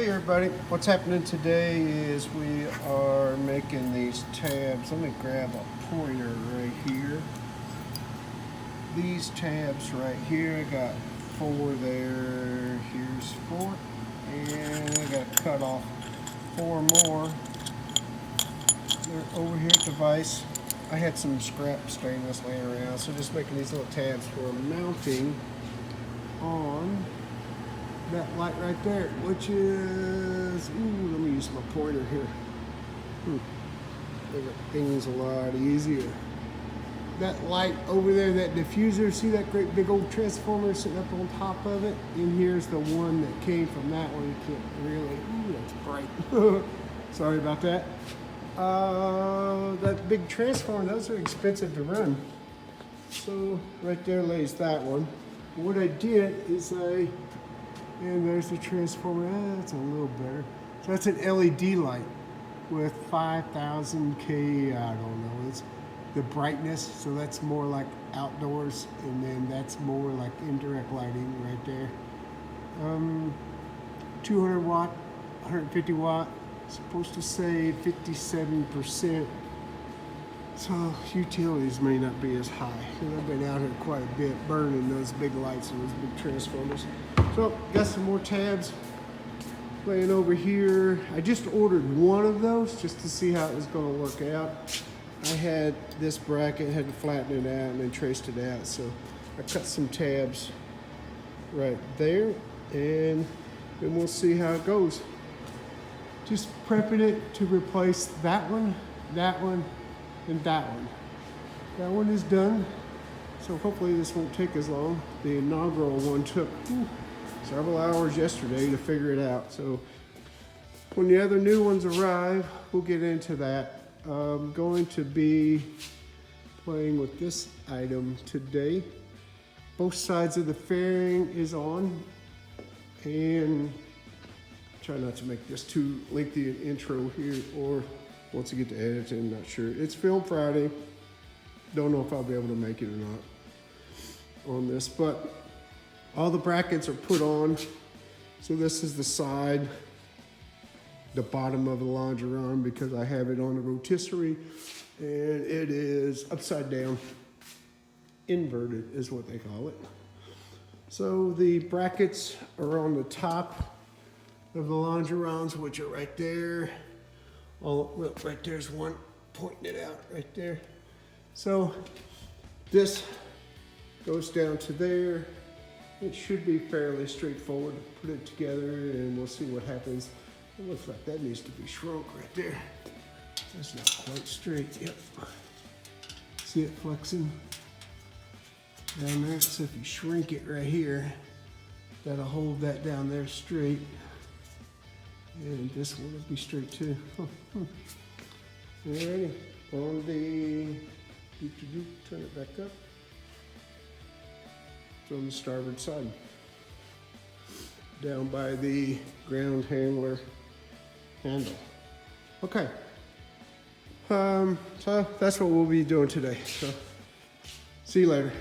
Hey everybody, what's happening today is we are making these tabs. Let me grab a pointer right here. These tabs right here, I got 4 there, here's 4, and I got to cut off 4 more. They're over here at the vise. I had some scrap stainless laying around, so just making these little tabs for mounting on that light right there, which is, let me use my pointer here. Make things a lot easier. That light over there, that diffuser, see that great big old transformer sitting up on top of it? And here's the one that came from that one. You can't really, that's bright. Sorry about that. That big transformer, those are expensive to run. So right there lays that one. What I did is and there's the transformer. That's a little better. So that's an LED light with 5,000 K. I don't know. It's the brightness. So that's more like outdoors, and then that's more like indirect lighting right there. 200 watt, 150 watt. Supposed to say 57%. So utilities may not be as high. And I've been out here quite a bit burning those big lights and those big transformers. So got some more tabs laying over here. I just ordered one of those just to see how it was going to work out. I had this bracket, had to flatten it out and then traced it out. So I cut some tabs right there, and then we'll see how it goes. Just prepping it to replace that one, and that one. That one is done, so hopefully this won't take as long. The inaugural one took several hours yesterday to figure it out. So when the other new ones arrive, we'll get into that. I'm going to be playing with this item today. Both sides of the fairing is on, and try not to make this too lengthy an intro here, or once I get to edit, I'm not sure. It's Film Friday. Don't know if I'll be able to make it or not on this, but all the brackets are put on. So this is the side, the bottom of the longeron, because I have it on the rotisserie, and it is upside down. Inverted is what they call it. So the brackets are on the top of the longerons, which are right there. Oh, well, right there's one pointing it out right there. So this goes down to there. It should be fairly straightforward to put it together, and we'll see what happens. It looks like that needs to be shrunk right there. That's not quite straight. Yep. See it flexing down there? So if you shrink it right here, that'll hold that down there straight. And this one will be straight too. Alrighty, on the turn it back up. It's on the starboard side, down by the ground handler handle. Okay, so that's what we'll be doing today. So, see you later.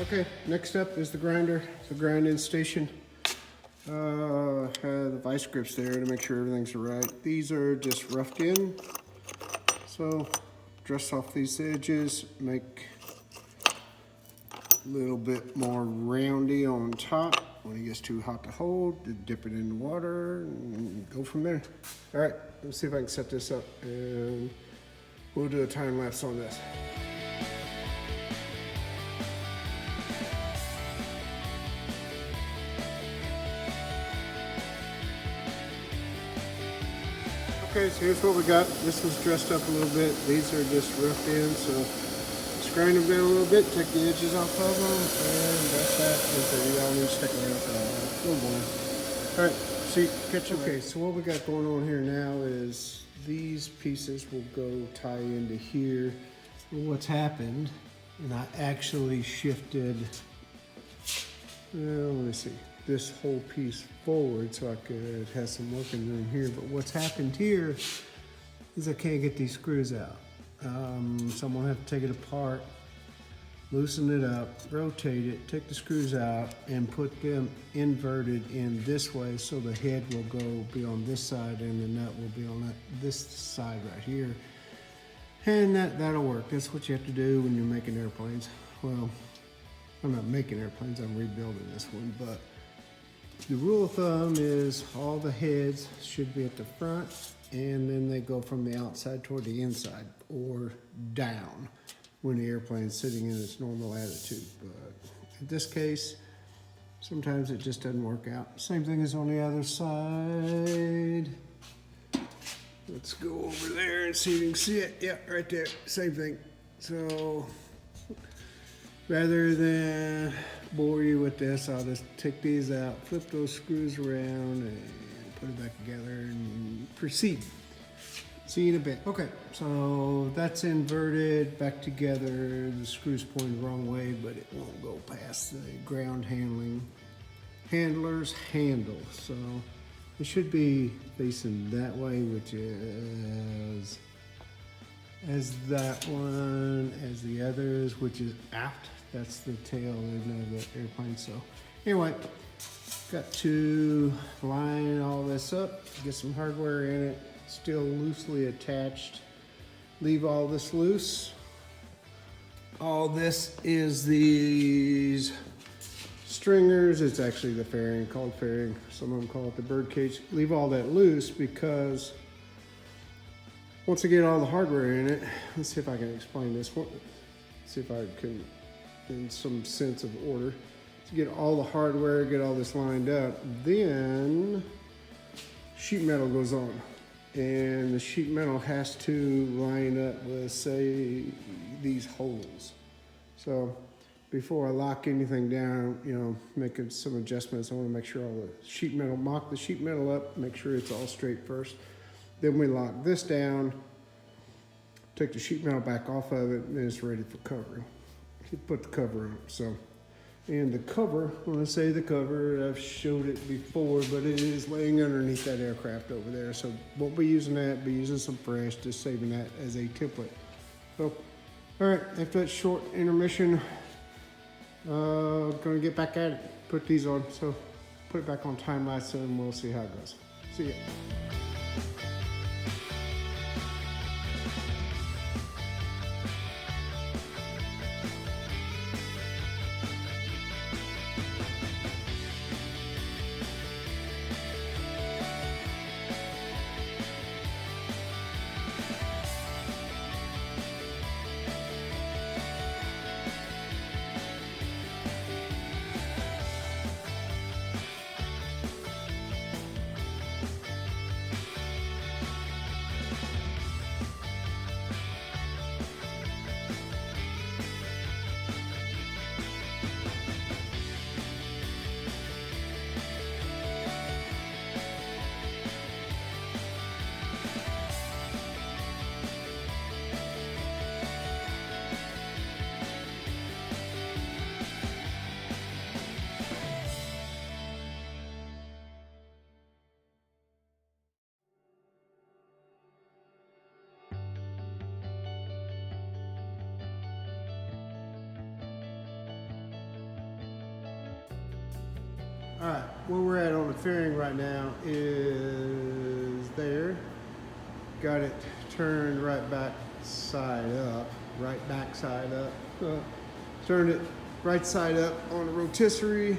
Okay, next up is the grinder, the grinding station. Have the vice grips there to make sure everything's right. These are just roughed in. So dress off these edges, make a little bit more roundy on top. When it gets too hot to hold, dip it in the water and go from there. All right, let's see if I can set this up, and we'll do a time lapse on this. Okay, so here's what we got. This was dressed up a little bit. These are just roughed in, so just grind them down a little bit, take the edges off of them, and that's that. Y'all need to stick around for that. All right, See, catch. Okay, so what we got going on here now is these pieces will go tie into here. What's happened, and I actually shifted, well, let me see, this whole piece forward so I could have some working room here. But what's happened here is I can't get these screws out. So I'm gonna have to take it apart, loosen it up, rotate it, take the screws out, and put them inverted in this way so the head will be on this side and the nut will be on this side right here. And that'll work. That's what you have to do when you're making airplanes. Well, I'm not making airplanes, I'm rebuilding this one, but the rule of thumb is all the heads should be at the front, and then they go from the outside toward the inside or down when the airplane is sitting in its normal attitude. But in this case, sometimes it just doesn't work out. Same thing as on the other side. Let's go over there and see if you can see it. Yeah, right there, same thing. So rather than bore you with this, I'll just take these out, flip those screws around, and put it back together and proceed. See you in a bit. Okay, so that's inverted back together. The screw's pointed the wrong way, but it won't go past the ground handler's handle. So it should be facing that way, which is as that one, as the others, which is aft. That's the tail end of the airplane. So anyway, got to line all this up, get some hardware in it, still loosely attached. Leave all this loose. All this is these stringers. It's actually the fairing, called fairing. Some of them call it the bird cage. Leave all that loose because once I get all the hardware in it, let's see if I can explain this one. See if I can, in some sense of order, to get all the hardware, get all this lined up, then sheet metal goes on. And the sheet metal has to line up with, say, these holes. So before I lock anything down, you know, making some adjustments, I want to make sure all the sheet metal, mock the sheet metal up, make sure it's all straight first. Then we lock this down, take the sheet metal back off of it, and then it's ready for covering. You put the cover on. So, and the cover, when I say the cover, I've showed it before, but it is laying underneath that aircraft over there. So won't be using that, be using some fresh, just saving that as a template. So, all right, after that short intermission, gonna get back at it, put these on. So put it back on time lapse and we'll see how it goes. See ya. All right, where we're at on the fairing right now is there. Got it turned right back side up. Turned it right side up on the rotisserie.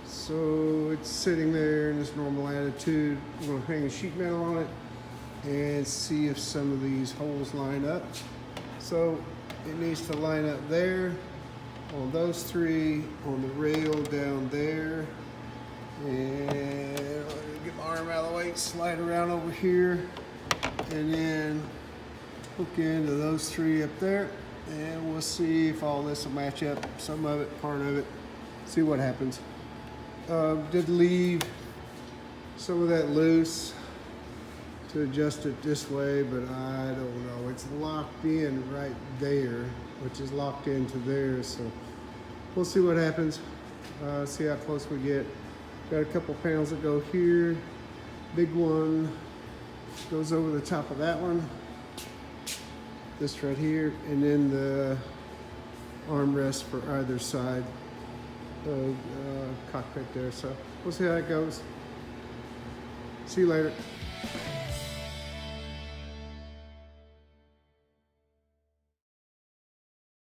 So it's sitting there in its normal attitude. I'm gonna hang a sheet metal on it and see if some of these holes line up. So it needs to line up there, on those three, on the rail down there. And get my arm out of the way, slide around over here, and then hook into those three up there, and we'll see if all this will match up, some of it, part of it, see what happens. Did leave some of that loose to adjust it this way, but I don't know. It's locked in right there, which is locked into there, so we'll see what happens. See how close we get. Got a couple panels that go here. Big one goes over the top of that one. This right here, and then the armrest for either side of cockpit there. So we'll see how it goes. See you later.